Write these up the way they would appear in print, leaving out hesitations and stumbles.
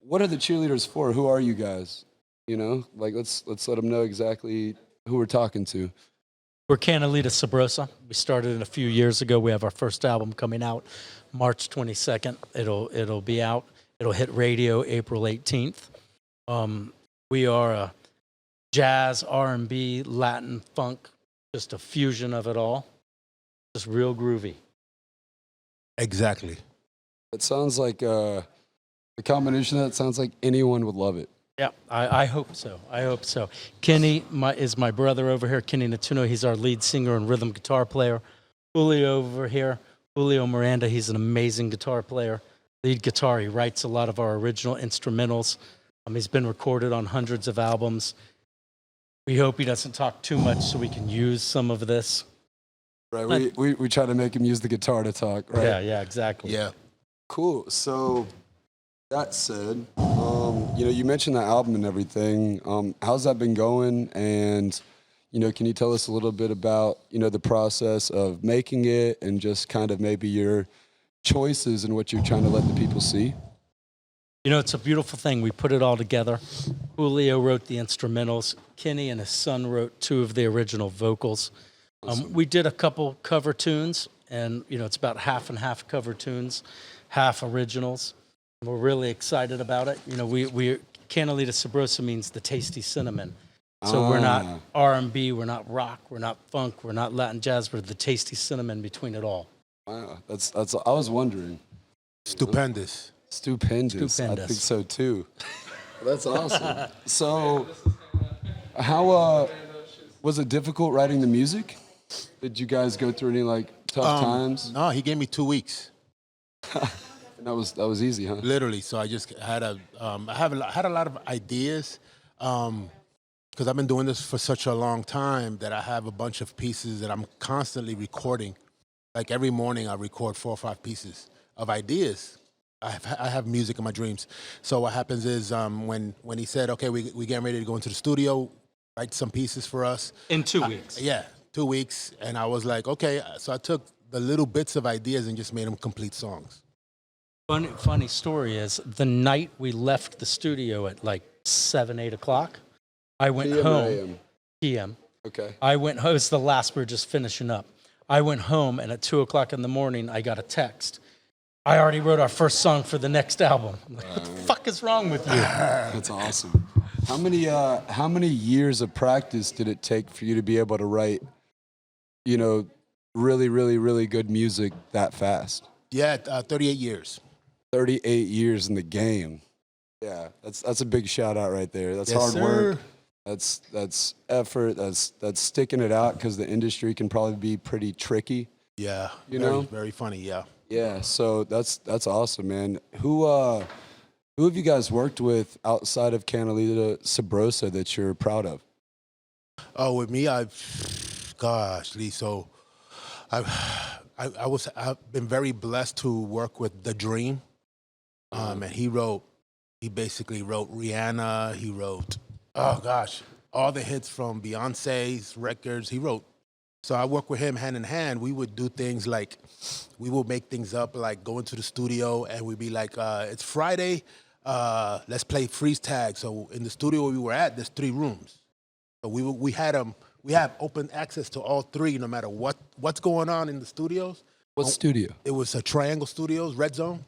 what are the cheerleaders for? Who are you guys? You know, like let's let them know exactly who we're talking to. We're Canelita Sabrosa. We started it a few years ago. We have our first album coming out March 22nd. It'll be out. It'll hit radio April 18th. We are a jazz, R&B, Latin, funk, just a fusion of it all. Just real groovy. Exactly. It sounds like the combination of that sounds like anyone would love it. Yeah, I hope so. I hope so. Kenny is my brother over here, Kenny Natuno. He's our lead singer and rhythm guitar player. Julio over here, Julio Miranda. He's an amazing guitar player. Lead guitar. He writes a lot of our original instrumentals. He's been recorded on hundreds of albums. We hope he doesn't talk too much so we can use some of this. Right. We try to make him use the guitar to talk. Right. Yeah, exactly. Yeah. Cool. So that said, you mentioned the album and everything. How's that been going? And, can you tell us a little bit about, the process of making it and just kind of maybe your choices and what you're trying to let the people see? It's a beautiful thing. We put it all together. Julio wrote the instrumentals. Kenny and his son wrote 2 of the original vocals. We did a couple cover tunes, and, it's about half and half cover tunes, half originals. We're really excited about it. We Canalita Sabrosa means the tasty cinnamon. So we're not R&B, we're not rock, we're not funk, we're not Latin jazz. We're the tasty cinnamon between it all. Wow, that's. I was wondering. Stupendous. Stupendous. I think so too. That's awesome. So, how was it difficult writing the music? Did you guys go through any tough times? No, he gave me 2 weeks. That was easy, huh? Literally. So I just had had a lot of ideas because I've been doing this for such a long time that I have a bunch of pieces that I'm constantly recording. Like every morning, I record 4 or 5 pieces of ideas. I have music in my dreams. So what happens is when he said, okay, we getting ready to go into the studio, write some pieces for us. In 2 weeks. Yeah, 2 weeks. And I was like, okay. So I took the little bits of ideas and just made them complete songs. Funny story is the night we left the studio at 7, 8 o'clock, I went PM home. or AM? PM. Okay. I went home. It was the last. We were just finishing up. I went home, and at 2 o'clock in the morning, I got a text. I already wrote our first song for the next album. I'm like, what the fuck is wrong with you? That's awesome. How many years of practice did it take for you to be able to write, really, really, really good music that fast? Yeah, 38 years. 38 years in the game. Yeah, that's a big shout out right there. That's hard work. That's effort. That's sticking it out because the industry can probably be pretty tricky. Yeah, very funny. Yeah. Yeah, so that's awesome, man. Who have you guys worked with outside of Canalita Sabrosa that you're proud of? Oh, with me, Lee. So I've been very blessed to work with The Dream. And he basically wrote Rihanna. He wrote, all the hits from Beyonce's records. He wrote. So I worked with him hand in hand. We would do things like, we would make things up, like go into the studio and we'd be like, it's Friday, let's play freeze tag. So in the studio we were at, there's 3 rooms. So we have open access to all 3, no matter what's going on in the studios. What studio? It was a Triangle Studios, Red Zone.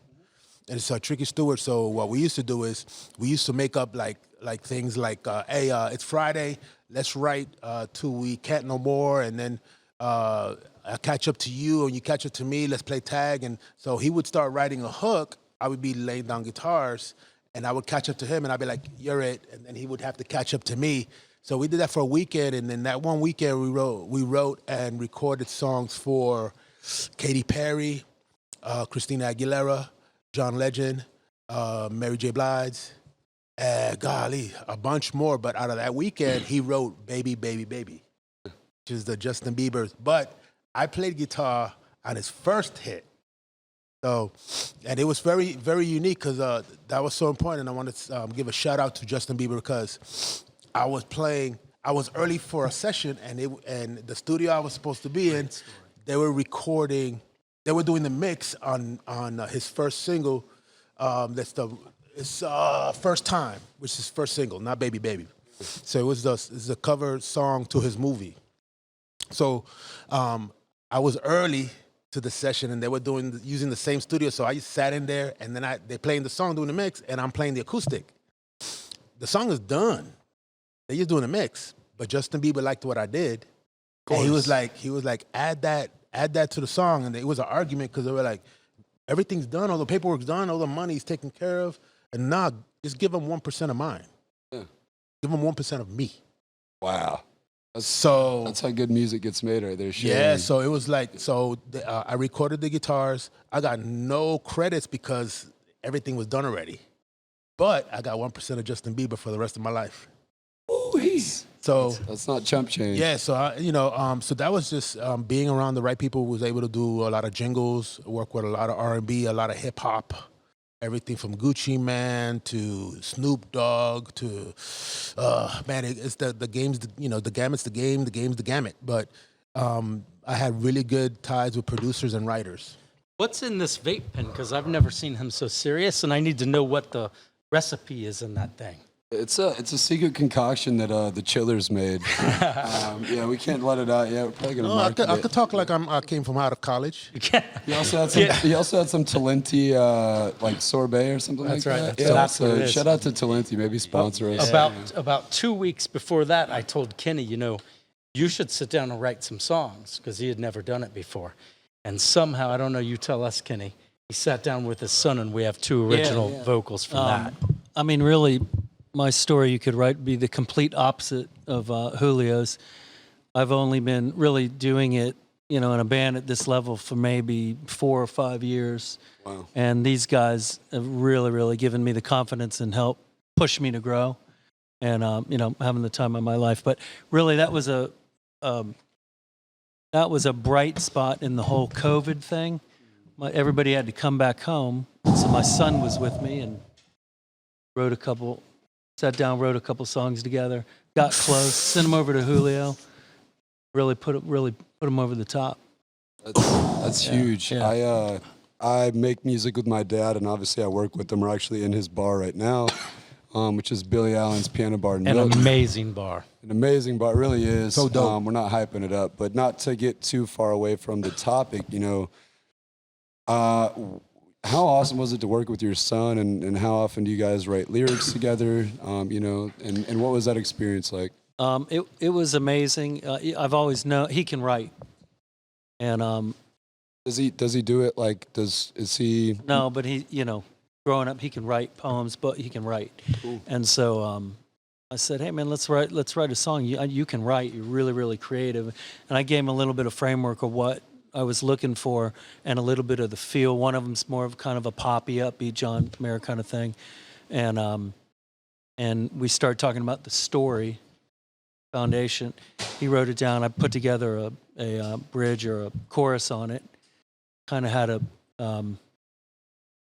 And it's Tricky Stewart. So what we used to do is we used to make up like things like, hey, it's Friday, let's write till we can't no more, and then I catch up to you and you catch up to me, let's play tag. And so he would start writing a hook, I would be laying down guitars, and I would catch up to him and I'd be like, you're it, and then he would have to catch up to me. So we did that for a weekend, and then that one weekend we wrote and recorded songs for Katy Perry, Christina Aguilera, John Legend, Mary J. Blige, golly, a bunch more. But out of that weekend, he wrote Baby, Baby, Baby, which is the Justin Bieber. But I played guitar on his first hit. So, and it was very, very unique because that was so important. And I want to give a shout out to Justin Bieber because I was early for a session, and the studio I was supposed to be in, they were recording. They were doing the mix on his first single. It's First Time, which is first single, not Baby Baby. So it's a cover song to his movie. So I was early to the session, and they were using the same studio. So I just sat in there, and then they playing the song, doing the mix, and I'm playing the acoustic. The song is done. They just doing a mix, but Justin Bieber liked what I did. And he was like, add that to the song, and it was an argument because they were like, everything's done, all the paperwork's done, all the money's taken care of, and nah, just give them 1% of mine. Yeah. Give them 1% of me. Wow. That's how good music gets made right there. Sharing. Yeah, so it was like, I recorded the guitars. I got no credits because everything was done already. But I got 1% of Justin Bieber for the rest of my life. Ooh, so that's not chump change. Yeah, so so that was just being around the right people. Was able to do a lot of jingles, work with a lot of R&B, a lot of hip hop, everything from Gucci Mane to Snoop Dogg to it's the game's the gamut's the game, the game's the gamut. But I had really good ties with producers and writers. What's in this vape pen? Because I've never seen him so serious, and I need to know what the recipe is in that thing. It's a secret concoction that the Chillers made. Yeah, we can't let it out yet. We're probably gonna market it. I could talk like I came from out of college. He also had some Talenti like sorbet or something like that. That's right. Yeah, So that's shout out to Talenti. Maybe sponsor us. About 2 weeks before that, I told Kenny, you should sit down and write some songs because he had never done it before. And somehow, I don't know, you tell us, Kenny, he sat down with his son and we have 2 original vocals from that. I mean, really, my story you could write be the complete opposite of Julio's. I've only been really doing it, in a band at this level for maybe 4 or 5 years. Wow. And these guys have really, really given me the confidence and help push me to grow and, having the time of my life. But really, that was a bright spot in the whole COVID thing. Everybody had to come back home. So my son was with me and sat down, wrote a couple songs together, got close, sent them over to Julio, really put him over the top. That's huge. Yeah. I make music with my dad, and obviously I work with him. We're actually in his bar right now, which is Billy Allen's Piano Bar. An amazing bar. An amazing bar, it really is. So dope. We're not hyping it up, but not to get too far away from the topic, how awesome was it to work with your son, and how often do you guys write lyrics together, and what was that experience like? It was amazing. I've always known he can write. And does he do it is he? No, but he, growing up, he can write poems, but he can write. Cool. And so I said, hey man, let's write a song. You can write. You're really, really creative. And I gave him a little bit of framework of what I was looking for and a little bit of the feel. One of them's more of kind of a poppy, upbeat John Mayer kind of thing. And we started talking about the story foundation. He wrote it down. I put together a bridge or a chorus on it. Kind of had a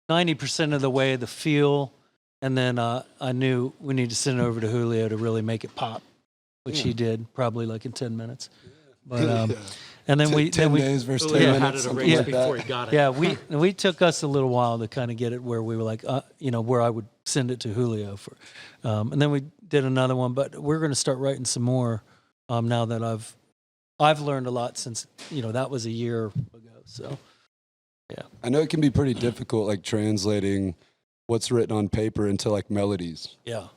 90% of the way the feel, and then I knew we needed to send it over to Julio to really make it pop, which he did probably like in 10 minutes. But and then 10 days versus 10 Julio minutes. had it erased before he got it. Yeah, we took us a little while to kind of get it where we were like, where I would send it to Julio for, and then we did another one. But we're going to start writing some more now that I've learned a lot since that was a year ago. So yeah, I know it can be pretty difficult, like translating what's written on paper into like melodies. Yeah,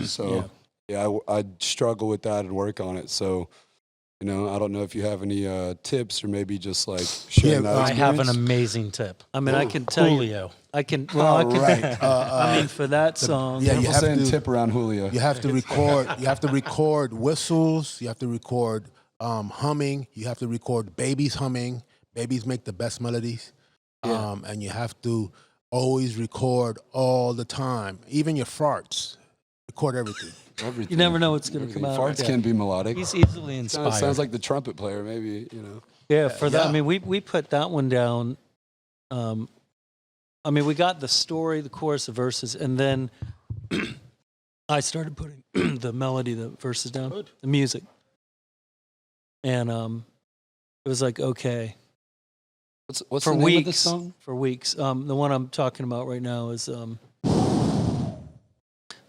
So I struggle with that and work on it. So. I don't know if you have any tips or maybe just like sharing that I have an experience. amazing tip. I mean, I can tell Julio. you, I can. Right. I mean, for that song, yeah, you have saying to tip around Julio. You have to record. You have to record whistles. You have to record humming. You have to record babies humming. Babies make the best melodies. And you have to always record all the time, even your farts. Record everything. Everything. you never know what's going to come out. Farts can be melodic. He's easily inspired. Sounds like the trumpet player, maybe. Yeah, for that. Yeah. I mean, we put that one down. I mean, we got the story, the chorus, the verses, and then I started putting the melody, the verses down, the music, and it was like okay. What's For the name weeks, of the song? for weeks. The one I'm talking about right now is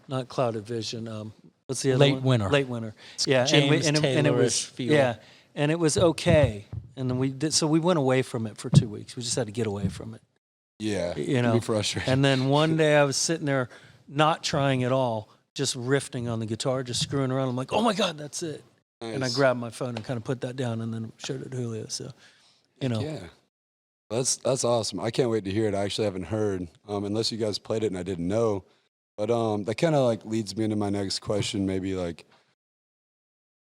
not Clouded Vision. What's the other Late one? Winter. Late Winter. Yeah, James and it Taylor-ish was feel. yeah, and it was okay. And then we did, so we went away from it for 2 weeks. We just had to get away from it. Yeah, You it can know, be frustrating. and then one day I was sitting there, not trying at all, just riffing on the guitar, just screwing around. I'm like, oh my God, that's it. And I Nice. grabbed my phone and kind of put that down, and then showed it to Julio. So, you know, Yeah, that's awesome. I can't wait to hear it. I actually haven't heard, unless you guys played it and I didn't know. But that kind of like leads me into my next question. Maybe like,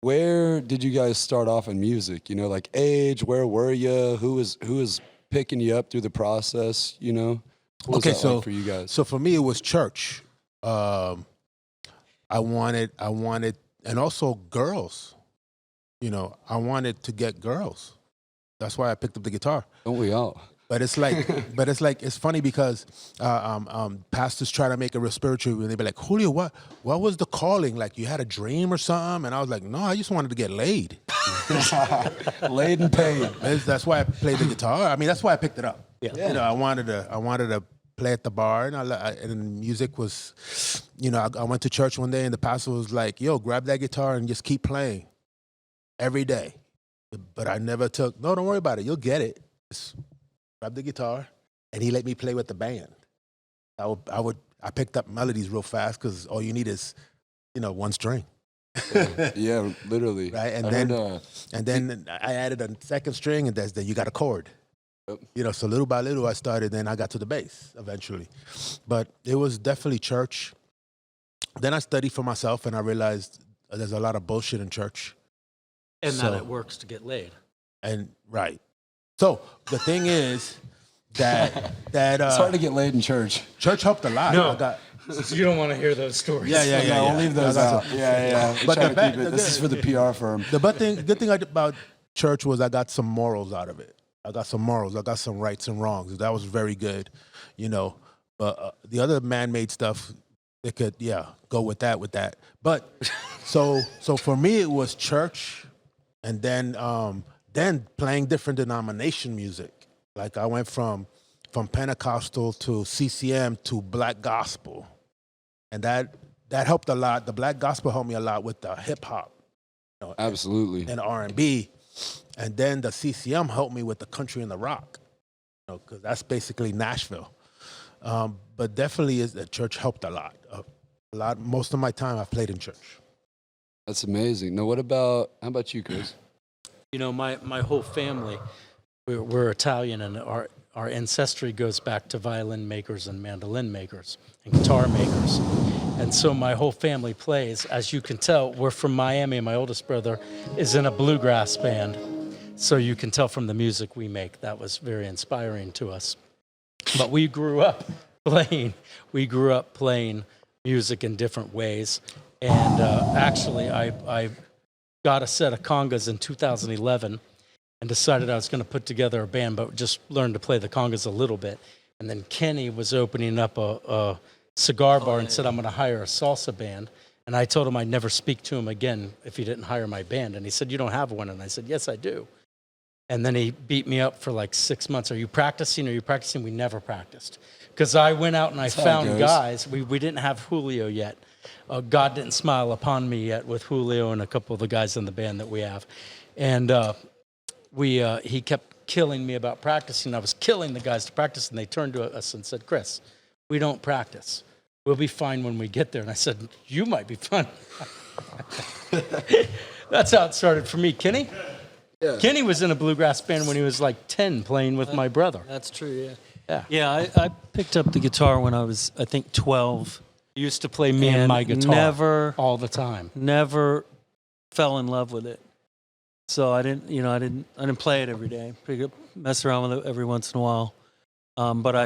where did you guys start off in music? You know, like age. Where were you? Who was picking you up through the process? You know, what was that like for you guys? So for me, it was church. I wanted, and also girls. You know, I wanted to get girls. That's why I picked up the guitar. Don't we all? But it's like, it's funny because pastors try to make it real spiritual, and they be like, Julio, what was the calling? Like, you had a dream or something? And I was like, no, I just wanted to get laid. Laid and paid. That's why I played the guitar. I mean, that's why I picked it up. Yeah. You know, I wanted to play at the bar, and music was, you know, I went to church one day, and the pastor was like, yo, grab that guitar and just keep playing every day. But I never took, no, don't worry about it. You'll get it. Just grab the guitar, and he let me play with the band. I picked up melodies real fast because all you need is, you know, one string. Yeah, literally. Right, and then I added a second string, and then you got a chord. Yep. You know, so little by little I started. Then I got to the bass eventually, but it was definitely church. Then I studied for myself, and I realized there's a lot of bullshit in church. And So- that it works to get laid. And right, so the thing is that It's hard to get laid in church. church helped a lot. No. I got, You don't want to hear those stories. yeah. We'll leave those I got out. some- Yeah. But Try the to keep ba- it. This is for the PR firm. The good thing about church was I got some morals out of it. I got some morals. I got some rights and wrongs. That was very good, you know. But the other man-made stuff, it could, go with that. But so for me, it was church, and then playing different denomination music. Like I went from Pentecostal to CCM to Black Gospel, and that helped a lot. The Black Gospel helped me a lot with the hip hop. You know, Absolutely. and R&B, and then the CCM helped me with the country and the rock, you know, because that's basically Nashville. But definitely, the church helped a lot. Most of my time, I've played in church. That's amazing. Now, how about you, Chris? You know, my whole family, we're Italian, and our ancestry goes back to violin makers and mandolin makers and guitar makers. And so my whole family plays. As you can tell, we're from Miami, and my oldest brother is in a bluegrass band. So you can tell from the music we make, that was very inspiring to us. But we grew up playing music in different ways. And actually, I got a set of congas in 2011 and decided I was going to put together a band, but just learned to play the congas a little bit. And then Kenny was opening up a cigar bar and said, I'm going to hire a salsa band. And I told him I'd never speak to him again if he didn't hire my band. And he said, you don't have one? And I said, yes, I do. And then he beat me up for like 6 months. Are you practicing? We never practiced. Because I went out and I how it found goes. guys. We didn't have Julio yet. God didn't smile upon me yet with Julio and a couple of the guys in the band that we have. And he kept killing me about practicing. I was killing the guys to practice, and they turned to us and said, Chris, we don't practice. We'll be fine when we get there. And I said, you might be fine. That's how it started for me. Kenny? Yeah. Kenny was in a bluegrass band when he was like 10 playing with my brother. that's true. Yeah. Yeah. Yeah, I picked up the guitar when I was, I think, 12. He used to play me and my guitar all the time. Never fell in love with it. So I didn't play it every day. Mess around with it every once in a while. But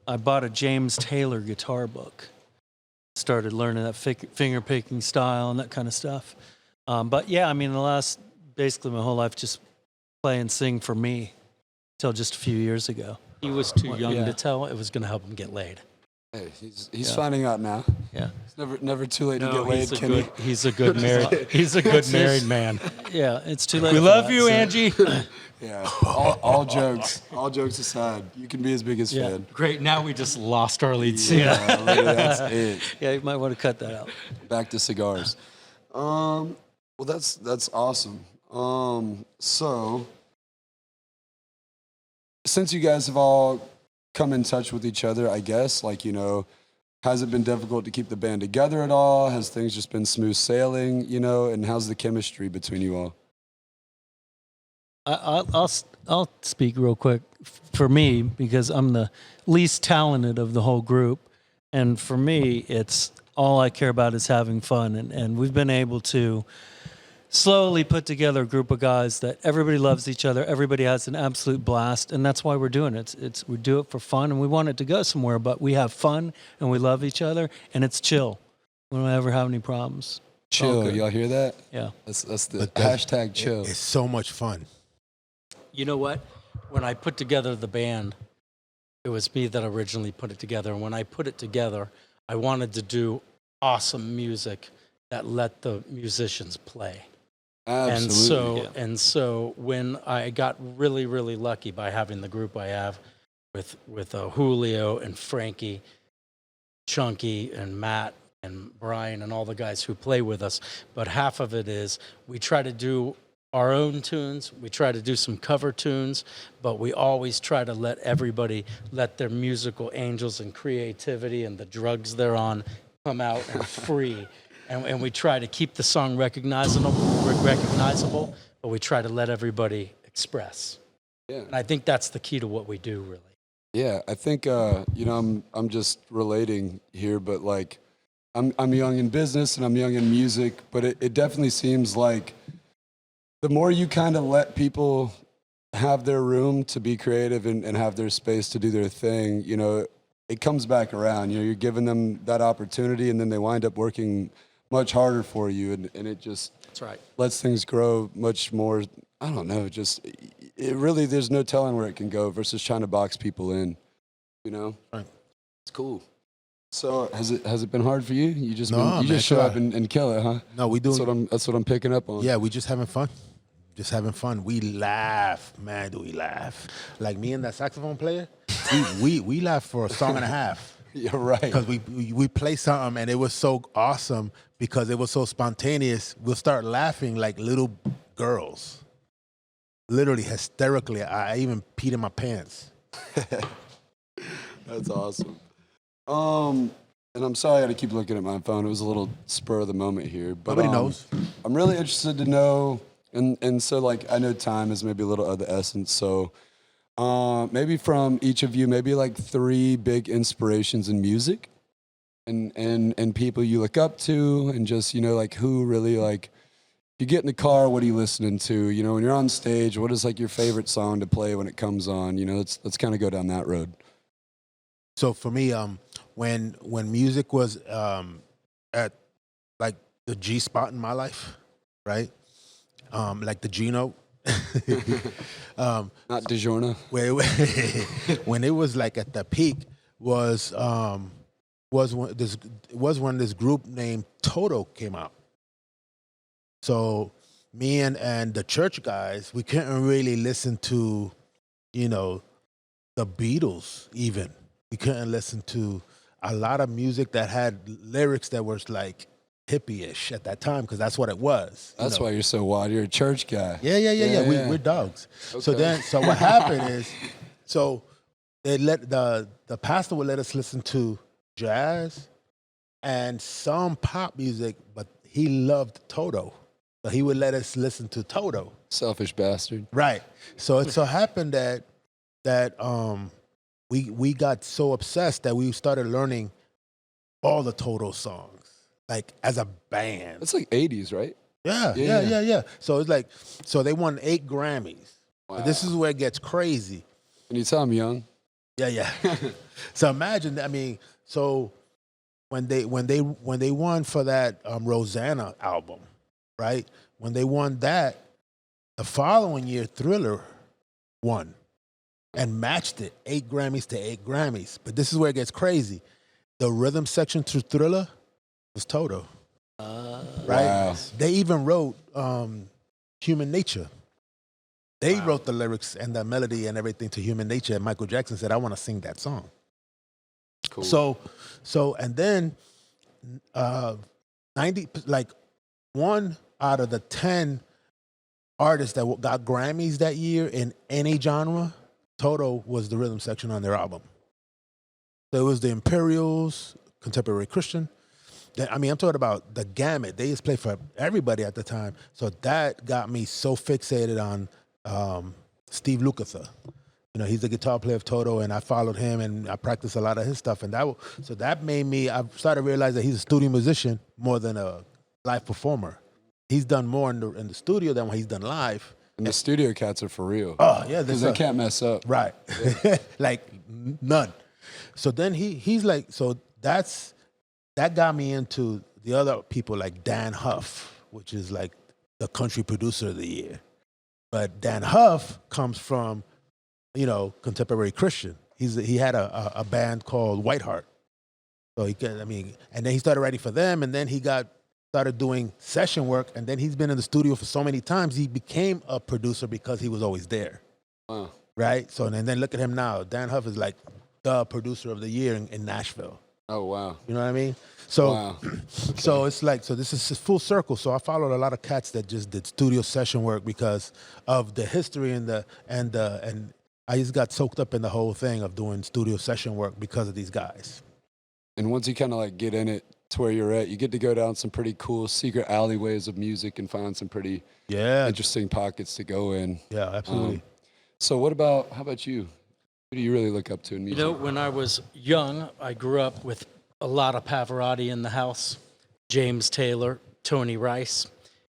I bought a James Taylor guitar book. Started learning that finger picking style and that kind of stuff. But yeah, I mean, basically my whole life just play and sing for me till just a few years ago. He was too young Yeah. to tell it was going to help him get laid. Hey, he's finding out now. Yeah. It's never too late to No, get laid, Kenny. he's a good married man. Yeah, it's too late. We for love that, you, so- Angie. Yeah. All jokes aside, you can be his biggest Yeah. fan. Great. Now we just lost our lead singer. Yeah, that's it. Yeah, you might want to cut that out. Back to cigars. Well, that's awesome. So since you guys have all come in touch with each other, I guess, like, you know, has it been difficult to keep the band together at all? Has things just been smooth sailing, you know, and how's the chemistry between you all? I'll speak real quick for me because I'm the least talented of the whole group, and for me, it's all I care about is having fun, and we've been able to slowly put together a group of guys that everybody loves each other, everybody has an absolute blast, and that's why we're doing it. It's we do it for fun, and we want it to go somewhere, but we have fun and we love each other, and it's chill. We don't ever have any problems. Chill, Okay. y'all hear that? Yeah. That's the But that's- hashtag chill. It's so much fun. You know what? When I put together the band, it was me that originally put it together. And when I put it together, I wanted to do awesome music that let the musicians play. Absolutely. And so when I got really, really lucky by having the group I have with Julio and Frankie, Chunky and Matt and Brian and all the guys who play with us, but half of it is we try to do our own tunes, we try to do some cover tunes, but we always try to let everybody let their musical angels and creativity and the drugs they're on come out and free. And we try to keep the song recognizable, but we try to let everybody express. Yeah. And I think that's the key to what we do, really. Yeah, I think you know, I'm just relating here, but like I'm young in business and I'm young in music, but it definitely seems like the more you kind of let people have their room to be creative and have their space to do their thing, you know, it comes back around. You know, you're giving them that opportunity, and then they wind up working much harder for you, and it just That's right. lets things grow much more. I don't know, just it really, there's no telling where it can go versus trying to box people in, you know? Right. It's cool. So has it been hard for you? You just No, been, you man, just show try. up and kill it, huh? No, we do. That's what I'm picking up on. Yeah, we just having fun. Just having fun. We laugh, man. Do we laugh? Like me and that saxophone player, we laughed for a song and a half. You're right. Because we play something and it was so awesome because it was so spontaneous. We'll start laughing like little girls, literally hysterically. I even peed in my pants. That's awesome. And I'm sorry I had to keep looking at my phone. It was a little spur of the moment here, but Nobody knows. I'm really interested to know, and so like I know time is maybe a little of the essence. So maybe from each of you, maybe like 3 big inspirations in music, and people you look up to, and just, you know, like who really, like, you get in the car, what are you listening to? You know, when you're on stage, what is like your favorite song to play when it comes on? You know, let's kind of go down that road. So for me, when music was at like the G spot in my life, right? Like the G note. Not DiGiorno. When it was like at the peak was when this group named Toto came out. So me and the church guys, we couldn't really listen to, you know, the Beatles even. We couldn't listen to a lot of music that had lyrics that was like hippie-ish at that time, because that's what it was. That's why you're so wild. You're a church guy. Yeah. We're dogs. Okay. So what happened is, so they let the pastor would let us listen to jazz and some pop music, but he loved Toto. So he would let us listen to Toto. Selfish bastard. Right. So it so happened that we got so obsessed that we started learning all the Toto songs, like as a band. That's like 80s, right? Yeah. So it's like, so they won 8 Grammys. Wow. But this is where it gets crazy. Can you tell I'm young? Yeah. So imagine, I mean, so when they won for that Rosanna album, right? When they won that, the following year, Thriller won and matched it, 8 Grammys to 8 Grammys. But this is where it gets crazy. the rhythm section to Thriller was Toto. Right? Wow. They even wrote Human Nature. They wrote the lyrics and the melody and everything to Human Nature, and Michael Jackson said, I want to sing that song. Cool. So, and then 90, like 1 out of the 10 artists that got Grammys that year in any genre, Toto was the rhythm section on their album. So it was the Imperials, Contemporary Christian. I mean, I'm talking about the gamut. They used to play for everybody at the time. So that got me so fixated on Steve Lukather. You know, he's the guitar player of Toto, and I followed him, and I practiced a lot of his stuff. And that made me, I started to realize that he's a studio musician more than a live performer. He's done more in the studio than what he's done live. And the studio cats are for real. Oh, yeah. Because they can't mess up. Right. Like, none. So then he's like, so that got me into the other people like Dan Huff, which is like the country producer of the year. But Dan Huff comes from, you know, Contemporary Christian. He had a band called Whiteheart. So and then he started writing for them, and then he started doing session work, and then he's been in the studio for so many times, he became a producer because he was always there. Wow. Right? So, and then look at him now. Dan Huff is like the producer of the year in Nashville. Oh, wow. You know what I mean? So, Wow. so it's like, so this is full circle. So I followed a lot of cats that just did studio session work because of the history and I just got soaked up in the whole thing of doing studio session work because of these guys. And once you kind of like get in it to where you're at, you get to go down some pretty cool secret alleyways of music and find some pretty interesting pockets to go in. Yeah, absolutely. So how about you? Who do you really look up to in music? You know, when I was young, I grew up with a lot of Pavarotti in the house, James Taylor, Tony Rice,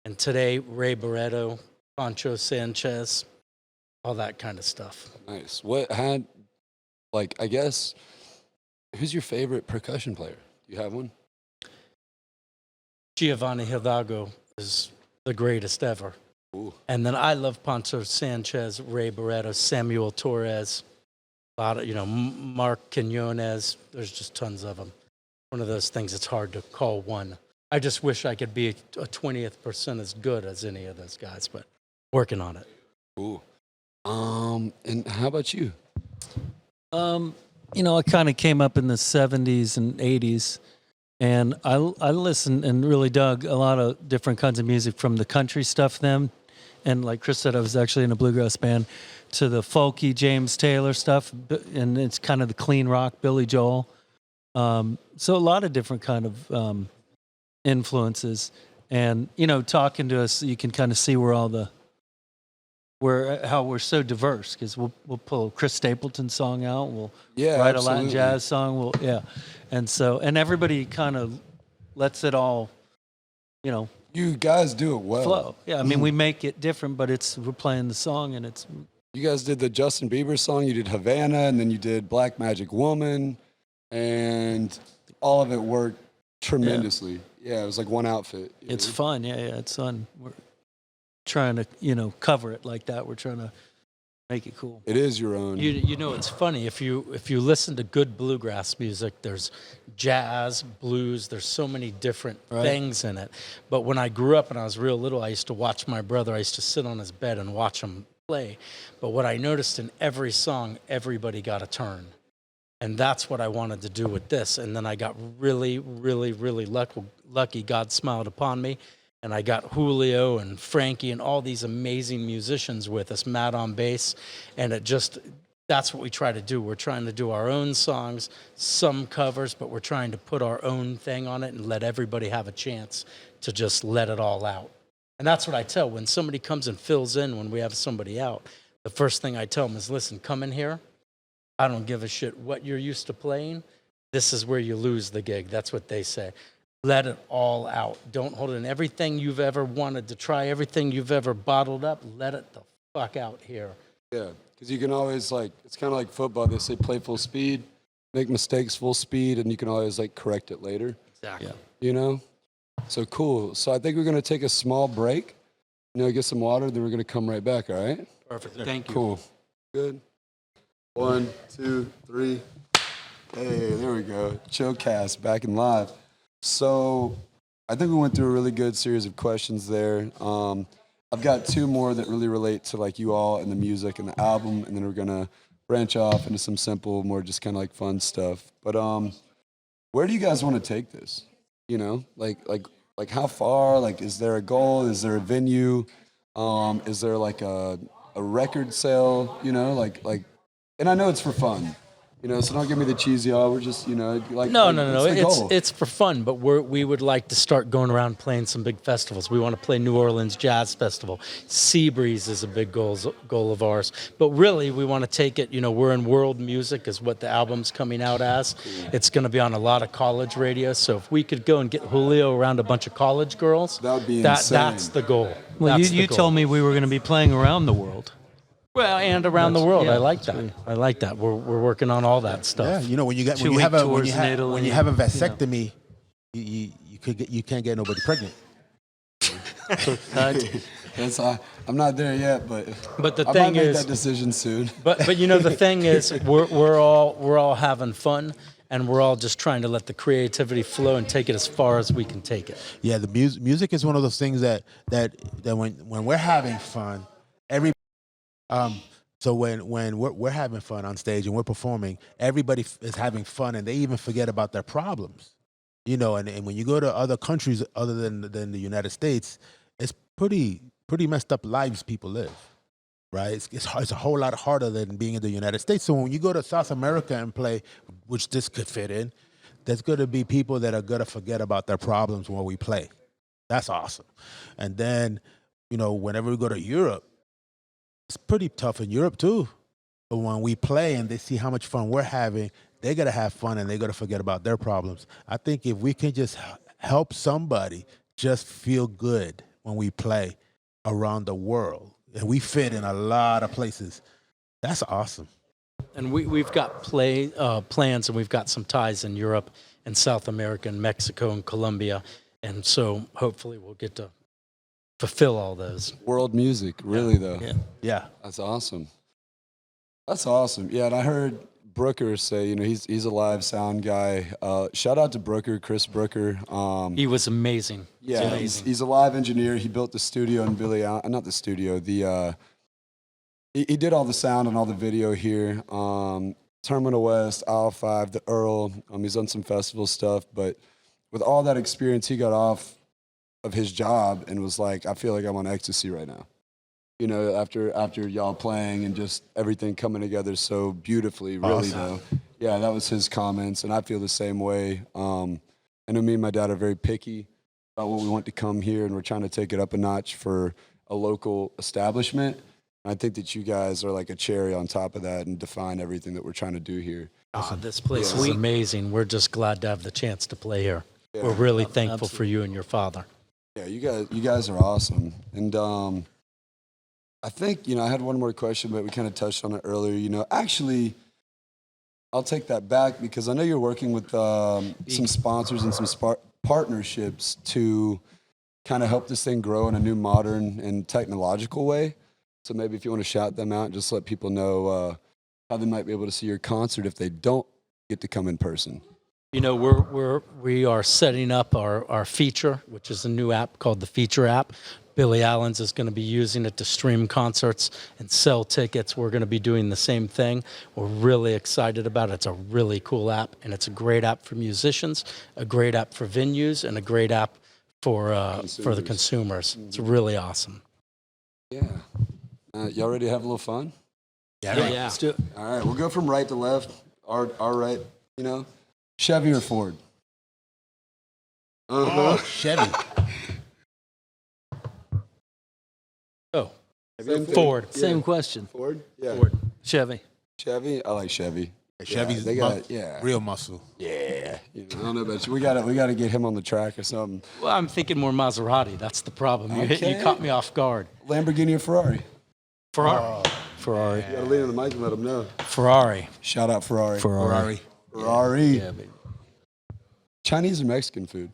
and today Ray Barretto, Pancho Sanchez, all that kind of stuff. Nice. I guess, who's your favorite percussion player? Do you have one? Giovanni Hidalgo is the greatest ever. Ooh. And then I love Pancho Sanchez, Ray Barretto, Samuel Torres, a lot of, Mark Quinones. There's just tons of them. One of those things it's hard to call one. I just wish I could be a 20th percent as good as any of those guys, but working on it. Ooh. And how about you? I kind of came up in the 70s and 80s, and I listened and really dug a lot of different kinds of music, from the country stuff then, and like Chris said, I was actually in a bluegrass band, to the folky James Taylor stuff, and it's kind of the clean rock, Billy Joel. So a lot of different kind of influences, and talking to us, you can kind of see how we're so diverse, because we'll pull a Chris Stapleton song out, we'll write a Latin jazz song, and everybody kind of lets it all, You guys do it well. flow. Yeah, I mean, we make it different, but we're playing the song, and it's. You guys did the Justin Bieber song, you did Havana, and then you did Black Magic Woman, and all of it worked tremendously. Yeah, it was like one outfit. It's fun. Yeah, it's fun. We're trying to, cover it like that. We're trying to make it cool. It is your own. It's funny, if you listen to good bluegrass music, there's jazz, blues, there's so many different things in it. But when I grew up and I was real little, I used to watch my brother. I used to sit on his bed and watch him play. But what I noticed in every song, everybody got a turn. And that's what I wanted to do with this. And then I got really, really, really lucky. God smiled upon me. And I got Julio and Frankie and all these amazing musicians with us, Matt on bass. And that's what we try to do. We're trying to do our own songs, some covers, but we're trying to put our own thing on it and let everybody have a chance to just let it all out. And that's what I tell when somebody comes and fills in when we have somebody out. The first thing I tell them is, listen, come in here. I don't give a shit what you're used to playing. This is where you lose the gig. That's what they say. Let it all out. Don't hold it in. Everything you've ever wanted to try, everything you've ever bottled up, let it the fuck out here. Yeah, because you can always, it's kind of like football. They say play full speed, make mistakes full speed, and you can always, correct it later. Exactly. So cool. So I think we're going to take a small break, get some water, then we're going to come right back, all right? Perfect. Thank you. Cool. Good. 1, 2, 3. Hey, there we go. Chillcast back in live. So I think we went through a really good series of questions there. I've got two more that really relate to like you all and the music and the album, and then we're gonna branch off into some simple, more just kind of like fun stuff. But where do you guys want to take this? You know, like how far? Like, is there a goal? Is there a venue? Is there like a record sale? You know, like, and I know it's for fun. You know, so don't give me the cheesy. Oh, we're just, you know, like No, like, no, what's no. the goal? It's for fun, but we would like to start going around playing some big festivals. We want to play New Orleans Jazz Festival. Seabreeze is a big goal of ours. But really, we want to take it. You know, we're in world music, is what the album's coming out as. It's going to be on a lot of college radio. So if we could go and get Julio around a bunch of college girls, That would be insane. That's the goal. Well, That's the you goal. told me we were going to be playing around the world. Well, and around the world. yeah, I like that. I like that. We're working on all that stuff. Yeah, you know when you get when you Two-week have a tours in Italy, when you have a vasectomy, you can't get nobody pregnant. That's, I'm not there yet, but But the I thing might make is, that decision soon. but you know the thing is, we're all having fun, and we're all just trying to let the creativity flow and take it as far as we can take it. Yeah, the music is one of those things that when we're having fun, so when we're having fun on stage and we're performing, everybody is having fun, and they even forget about their problems. You know, and when you go to other countries other than the United States, it's pretty messed up lives people live, right? It's a whole lot harder than being in the United States. So when you go to South America and play, which this could fit in, there's going to be people that are going to forget about their problems when we play. That's awesome. And then, you know, whenever we go to Europe, it's pretty tough in Europe too. But when we play and they see how much fun we're having, they're going to have fun and they're going to forget about their problems. I think if we can just help somebody just feel good when we play around the world, and we fit in a lot of places, that's awesome. And we've got plans, and we've got some ties in Europe and South America and Mexico and Colombia. And so hopefully we'll get to fulfill all those. World music, really though. Yeah. Yeah. That's awesome. That's awesome. Yeah, and I heard Brooker say, you know, he's a live sound guy. Shout out to Brooker, Chris Brooker. He was amazing. Yeah, amazing. he's a live engineer. He built the studio in not the studio. He did all the sound and all the video here. Terminal West, Aisle 5, the Earl. He's done some festival stuff, but with all that experience, he got off of his job and was like, I feel like I'm on ecstasy right now. You know, after y'all playing and just everything coming together so beautifully, really though. Yeah, that was his comments, and I feel the same way. I know me and my dad are very picky about what we want to come here, and we're trying to take it up a notch for a local establishment. And I think that you guys are like a cherry on top of that and define everything that we're trying to do here. This place is amazing. We're just glad to have the chance to play here. Yeah. We're really thankful for you and your father. Yeah, you guys are awesome. And I think, you know, I had one more question, but we kind of touched on it earlier. You know, actually, I'll take that back because I know you're working with some sponsors and some partnerships to kind of help this thing grow in a new modern and technological way. So maybe if you want to shout them out and just let people know how they might be able to see your concert if they don't get to come in person. You know, we are setting up our feature, which is a new app called the Feature app. Billy Allen's is going to be using it to stream concerts and sell tickets. We're going to be doing the same thing. We're really excited about it. It's a really cool app, and it's a great app for musicians, a great app for venues, and a great app for the consumers. It's really awesome. Yeah. Y'all ready to have a little fun? Yeah. Let's do it. All right, we'll go from right to left. Our right, you know. Chevy or Ford? Oh, Chevy. Oh, Same thing. Ford. Same question. Ford? Yeah. Ford. Chevy. Chevy? I like Chevy. Chevy's they got yeah. real muscle. Yeah. You know, I don't know about you. We gotta get him on the track or something. Well, I'm thinking more Maserati. That's the problem. You Okay. caught me off guard. Lamborghini or Ferrari? Ferrari. Ferrari. You gotta lean on the mic and let him know. Ferrari. Shout out Ferrari. Ferrari. Ferrari. Yeah, baby. Chinese or Mexican food?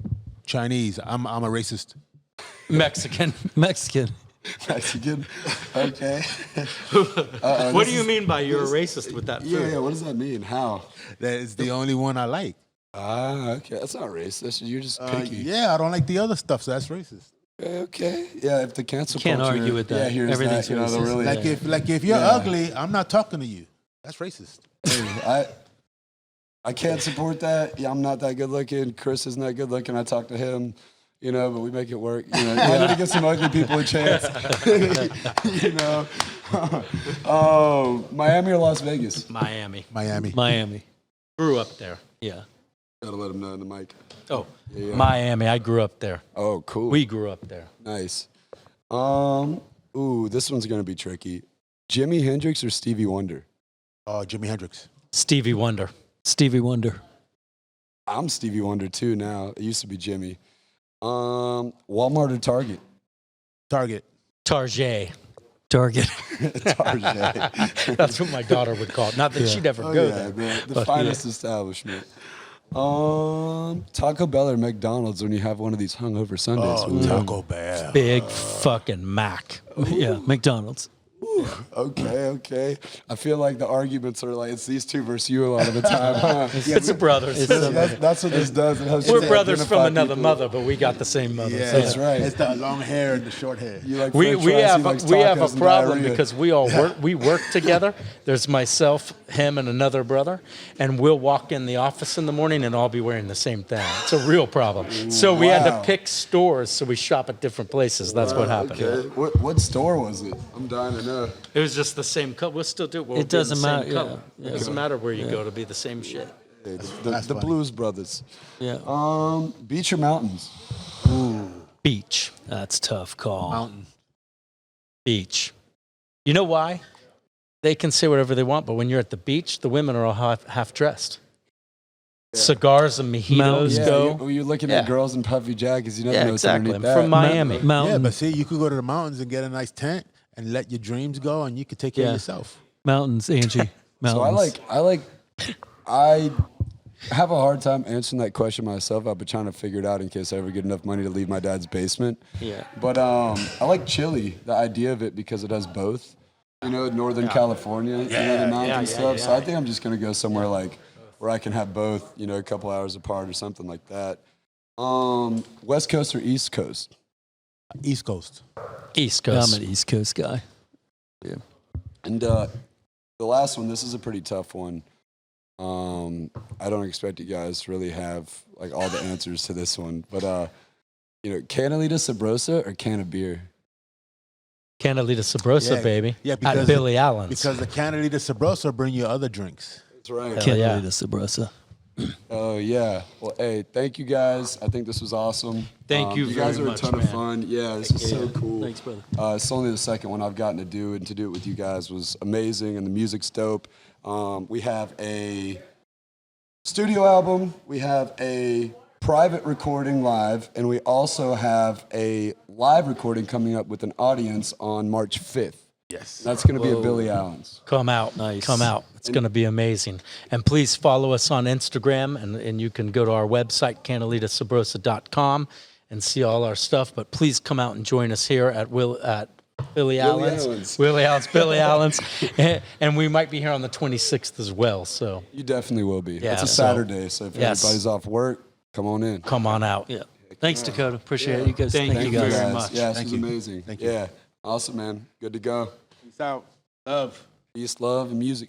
Chinese. I'm a racist. Mexican. Mexican. Mexican. Okay. What do you mean by you're a racist with that food? Yeah. What does that mean? How? That is the only one I like. Ah, okay. That's not racist. You're just picky. Yeah, I don't like the other stuff, so that's racist. Okay. Yeah. If the cancel Can't culture, argue with that. Yeah, here's Everything's that. They'll racist. really, Like if you're ugly, I'm not talking to you. That's racist. Hey, I can't support that. Yeah, I'm not that good looking. Chris isn't that good looking. I talk to him, but we make it work. I need to give some ugly people a chance. Oh, Miami or Las Vegas? Miami. Miami. Grew up there. Yeah. Gotta let him know in the mic. Oh, Miami. I grew up there. Oh, cool. We grew up there. Nice. Ooh, this one's gonna be tricky. Jimi Hendrix or Stevie Wonder? Oh, Jimi Hendrix. Stevie Wonder. Stevie Wonder. I'm Stevie Wonder too now. It used to be Jimmy. Walmart or Target? Target. Target. Target. Target. That's what my daughter would call it. Not that she'd ever go there. Man. The finest establishment. Taco Bell or McDonald's when you have one of these hungover Sundays? Oh, Taco Bell. Big fucking Mac. Yeah, McDonald's. Okay. I feel like the arguments are like it's these two versus you a lot of the time. Huh? It's the brothers. That's what this does. It helps you We're brothers from identify another people. mother, but we got the same mother. Yeah, so- That's right. It's the long hair and the short hair. You like We French fries, he have likes we have tacos a and problem diarrhea. because we work together. There's myself, him, and another brother, and we'll walk in the office in the morning and all be wearing the same thing. It's a real problem. So we had to Wow. pick stores, so we shop at different places. That's what happened. Okay. What store was it? I'm dying to know. It was just the same color. We'll still do it. We'll It be in doesn't the same matter, color. yeah. It doesn't matter where you go to be the same shit. The That's funny. Blues Brothers. Yeah. Beach or mountains? Beach. That's a tough call. Mountain. Beach. You know why? They can say whatever they want, but when you're at the beach, the women are all half dressed. Cigars and mojitos Mountains. go. You're looking Yeah. at girls in puffy jackets. You never Yeah, know what's exactly. I'm underneath that. from Miami. Mountain. Yeah, but see, you could go to the mountains and get a nice tent and let your dreams go, and you could take care of Yeah. yourself. Mountains, Angie. Mountains. So I have a hard time answering that question myself. I've been trying to figure it out in case I ever get enough money to leave my dad's basement. Yeah. But I like Chile, the idea of it, because it has both. Northern California, the mountain stuff. So I think I'm just going to go somewhere like where I can have both, a couple hours apart or something like that. West Coast or East Coast? East Coast. East I'm Coast. an East Coast guy. Yeah. And the last one, this is a pretty tough one. I don't expect you guys to really have like all the answers to this one, but Canelita Sabrosa or can of beer? Canalita Sabrosa, Yeah, baby. yeah, At because- Billy Allen's. Because the Canalita Sabrosa bring you other drinks. That's right. Hell yeah. Canalita Sabrosa. Oh yeah. Well, hey, thank you guys. I think this was awesome. Thank you You guys very are much, a ton man. of fun. Yeah, this is so cool. Thanks, brother. It's only the second one I've gotten to do, and to do it with you guys was amazing, and the music's dope. We have a studio album, we have a private recording live, and we also have a live recording coming up with an audience on March 5th. Yes. That's going to be at Billy Allen's. Come out. Nice. Come out. It's going to be amazing. And please follow us on Instagram, and you can go to our website, CanalitaSabrosa.com, and see all our stuff. But please come out and join us here at Billy Allen's. Billy Allen's. And we might be here on the 26th as well. So You definitely will be. Yeah, it's a so- Saturday, so if Yes. everybody's off work, come on in. come on out. Yeah. Thanks, Dakota. Appreciate it. You guys. Thank Thank you you guys. very much. Yeah, this Thank was you. amazing. Thank you. Yeah, awesome, man. Good to go. Peace out. Love. Peace, love, and music.